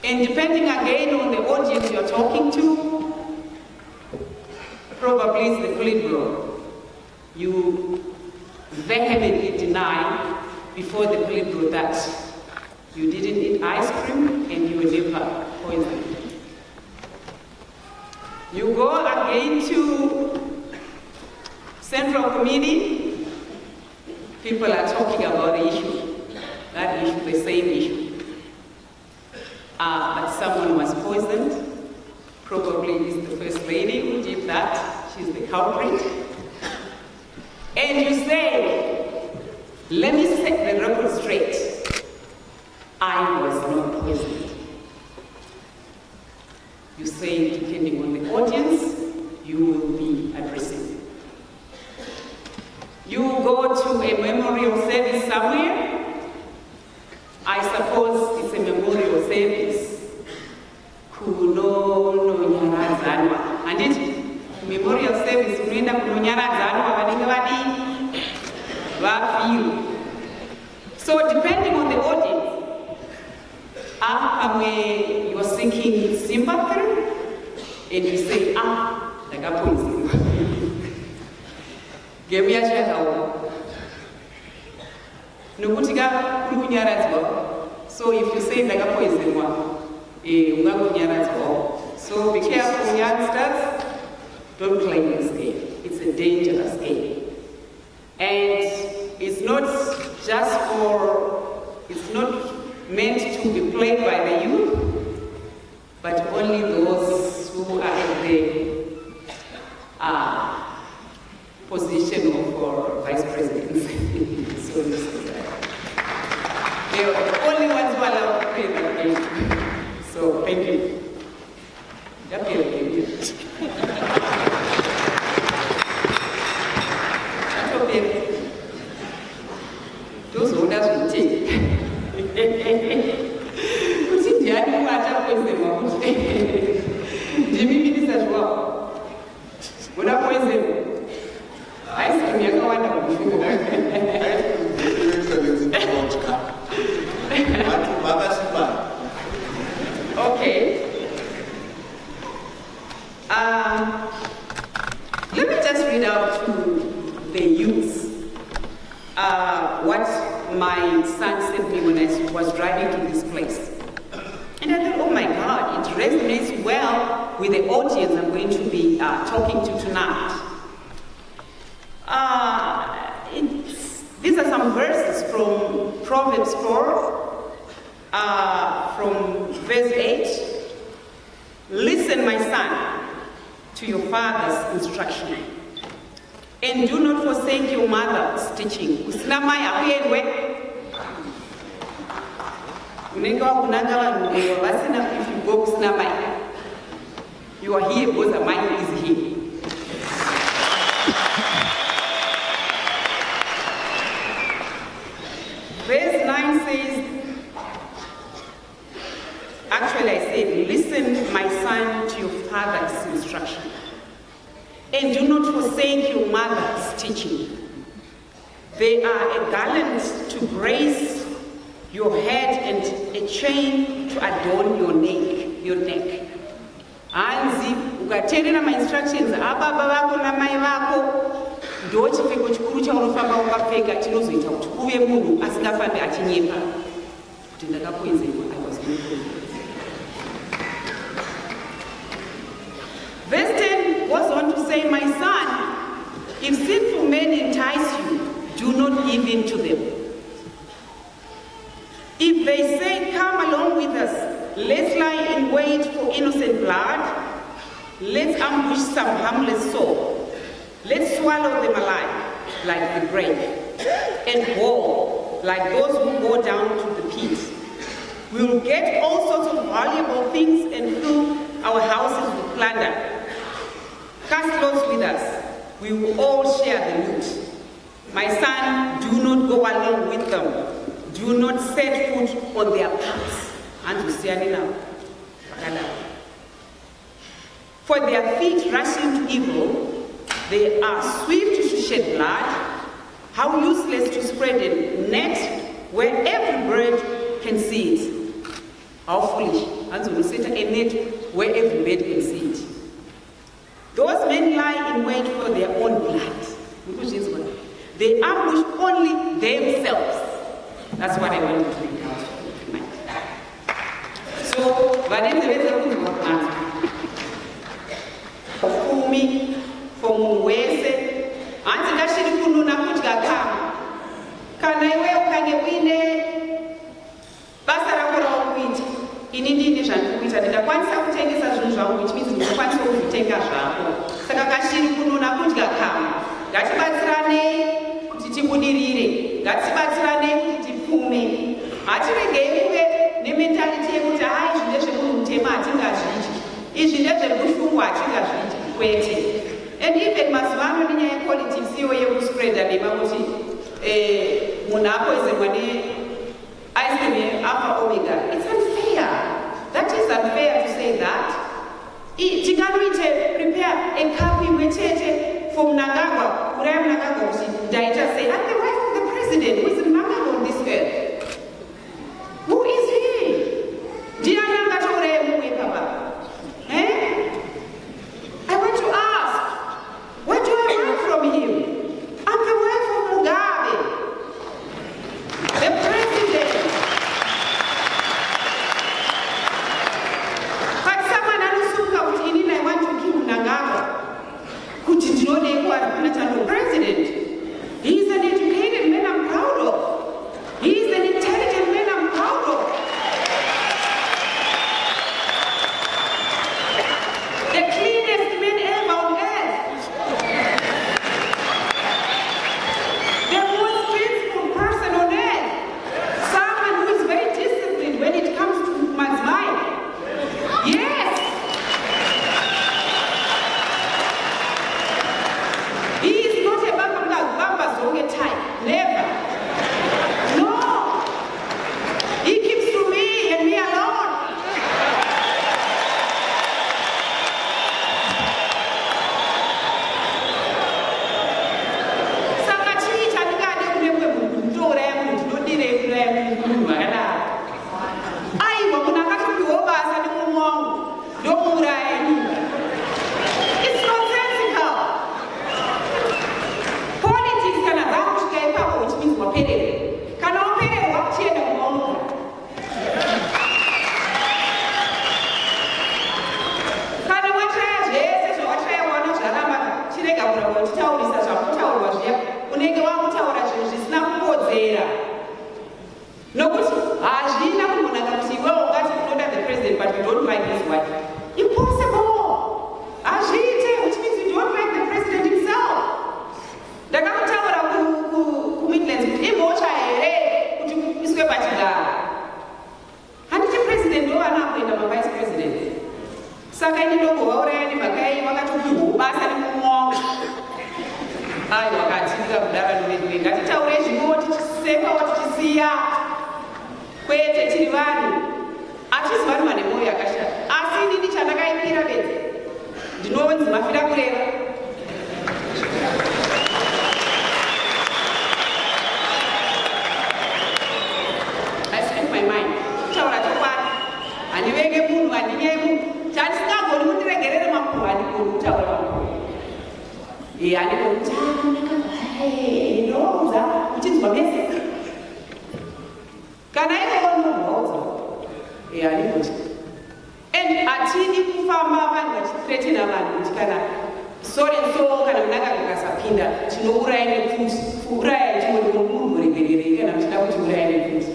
And depending again on the audience you're talking to, probably it's the politburo. You vehemently deny before the politburo that you didn't eat ice cream and you were never poisoned. You go again to Central Committee, people are talking about the issue, that issue, the same issue. But someone was poisoned, probably it's the First Lady who did that, she's the culprit. And you say, let me set the record straight, I was not poisoned. You say, depending on the audience, you will be addressing. You go to a memorial service somewhere, I suppose it's a memorial service. Kuno nyaradzanwa. And it, memorial service, unoenda kuno nyaradzanwa, vanenge vadi, so depending on the audience, where you're seeking sympathy, and you say, ndakapoiziwa. Game yachakawo. Nokutika kuri kunyaradzwa. So if you say ndakapoiziwa, ungakunyaradzwa. So be careful, youngsters. Don't play this game. It's a dangerous game. And it's not just it's not meant to be played by the youth, but only those who are in the position of vice presidents. So they're the only ones who are allowed to play that game. So thank you. Those orders will take. Jimmy Minister as well. When I poison, ice cream, you're going Okay. Let me just read out to the youth what my son sent me when I was driving to this place. And I thought, oh my God, it resonates well with the audience I'm going to be talking to tonight. These are some verses from Proverbs 4, from verse 8. Listen, my son, to your father's instruction, and do not forsake your mother's teaching. If you go kusina, you are here because the mind is here. Verse 9 says, actually I said, listen, my son, to your father's instruction, and do not forsake your mother's teaching. They are a garland to grace your head and a chain to adorn your neck. Hanzi, ukateerera my instructions, ababa vako namai vako, ndo chipfeko chikuru chaunofamba wakapfeka chinozoita kuti uve munhu asingafambi achinyepa kuti ndakapoizewa, I was doing. Verse 10 goes on to say, my son, if sinful men entice you, do not give in to them. If they say, come along with us, let's lie in wait for innocent blood, let's ambush some harmless soul, let's swallow them alive like the grave, and whole like those who go down to the pit. We will get all sorts of valuable things and fill our houses with plunder. Cast lots with us, we will all share the loot. My son, do not go along with them. Do not set foot on their paths. For their feet rush into evil, they are swift to shed blood. How useless to spread a net where every bird can see it. How foolish. And so we set a net where every bird can see it. Those men lie in wait for their own blood. They ambush only themselves. That's what I want to bring out tonight. So, for Muwese, Antigashiri Kununa Kujgakam. Can I wear Kangewine? Basara Kura, in Indian which are the one some takers as usual, which means the one who take a shampoo. Sakakashiri Kununa Kujgakam. That's Batsrane, Titibuniri, that's Batsrane, Titipume. Actually, gave me the mentality of the high generation Tematinga. Is she never good for watching us waiting? And even Masvano in politics, you will spread the Limamusi. Monaco is the money. I say Alpha Omega. It's unfair. That is unfair to say that. Tiganuite prepare a copy with from Nagawa, Uram Nagawa, Daita say, I'm the wife of the president who is Nagawa on this earth. Who is he? Diana Gatore Papa. I want to ask, what do I want from him? I'm the wife of Mugabe, the president. But someone else who comes in, I want to give Nagawa, who did not know the president. He's an educated man I'm proud of. He's an intelligent man I'm proud of. The cleanest man ever on earth. The most faithful person on earth. Someone who is very disciplined when it comes to man's mind. Yes. He is not a Bamba Zonge type. Never. No. He keeps to me and me alone. It's nonsensical. Politics can adapt to power, which means we're paid. Can I pay what chair the moment? Can I watch yes, what I want to Jarama, Chirega, what tell me such a hotel was here, when they go out to our she's not good there. No, Ajina Munagamsi, well, that's not the president, but you don't like his wife. Impossible! Ajite, which means you don't like the president himself. The Gamma who commitments with him, which I is where Batiga. And the president, no one up with the vice president. Sakani no go already, Magai, Wakatu, Basa, I got to doing that. It's always what to say, what to see. Kwete chirivani achisi vanhu vane mwoyo yakashata asi inini chandakaipira bedzi ndinonzi mafira kureva I speak my mind kutaura chokwadi handivenge munhu handinye munhu chandisingagoni kundiregerere makumbo handikoni kutaura makumbo handikoni ndinoudza uchinzwa mese kana ivonomuhauza and atini kufamba vanhu vachithreatina vanhu kuti kana sorenso kana munanga kakasapinda tinouraya nekuuraya chimwe munhu regererei kana muchida kuti uraya nekuti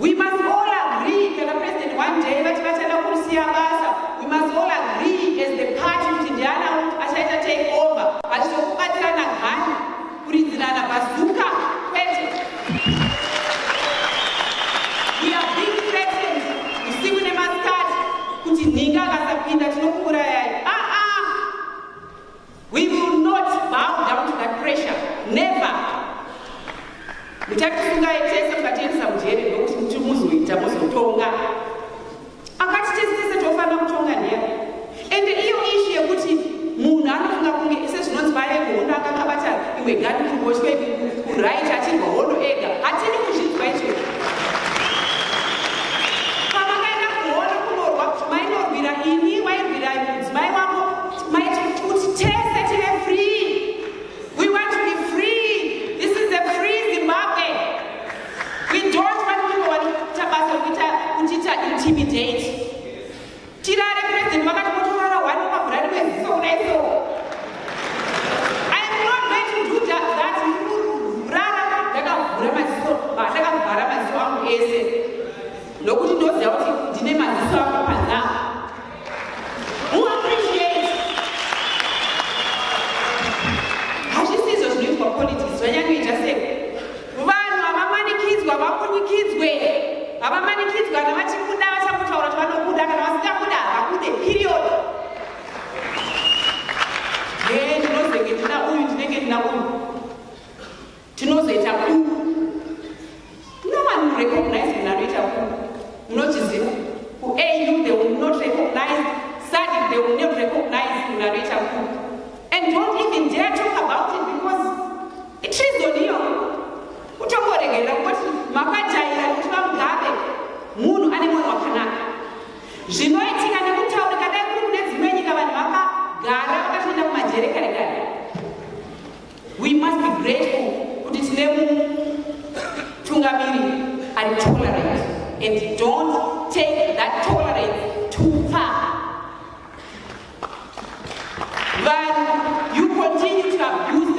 we must all agree kana president one day vati vachada kusiya basa we must all agree as the party kuti ndiana achaita take over vachitokubatirana gani kuridzirana bazuka kwete. We are being threatened. You see when they must start, kuti ninga kasapinda tinokuurayai. We will not bow down to that pressure. Never. Mutatisungaitese mukatiendesa mujere ndokuti kuti muzoita muzotonga. Akati tesese tofana kutonga ndiya. And iyo issue yekuti munhu anofunga kunge ise zvinonzi vaye hondo akakabata imwe gani kuruboshwe kuright achirwa hondo ega. Hatini kuzvinzwa icho. Pamanga intimidate. Tirare president wakati motorara wani mavhura rimwe ziso kudai so. I am not going to do that. Rara ndakavhura maziso, ndakavhara maziso angu ese. Nokuti ndoziva kuti ndine maziso angu panza. Who appreciate? Hazvisizo zvinoitwa politics zvanyanoita sei. Vanhu havamanikidzwa vapunikidzwe. Havamanikidzwa kana vachikuda vachakutaura kuti vanokuda kana vasingakuda havakude period. Ndinozenge ndina uyu ndinenge ndina uyu. Tinozoita ku. No one will recognize when I notice who AU they will not recognize, SADC they will not recognize in and don't even dare talk about it because it is on you. Utomboregera kuti makajaira kuti vamugabe munhu ane mwoyo wakanaka. Zvinoitika nekutaurika dai kuri kune dzimwe nyika vanhu vakagara vakatoenda kumajerekare. We must be grateful kuti tine mutungamiri are tolerant and don't take that tolerance too far. But you continue to abuse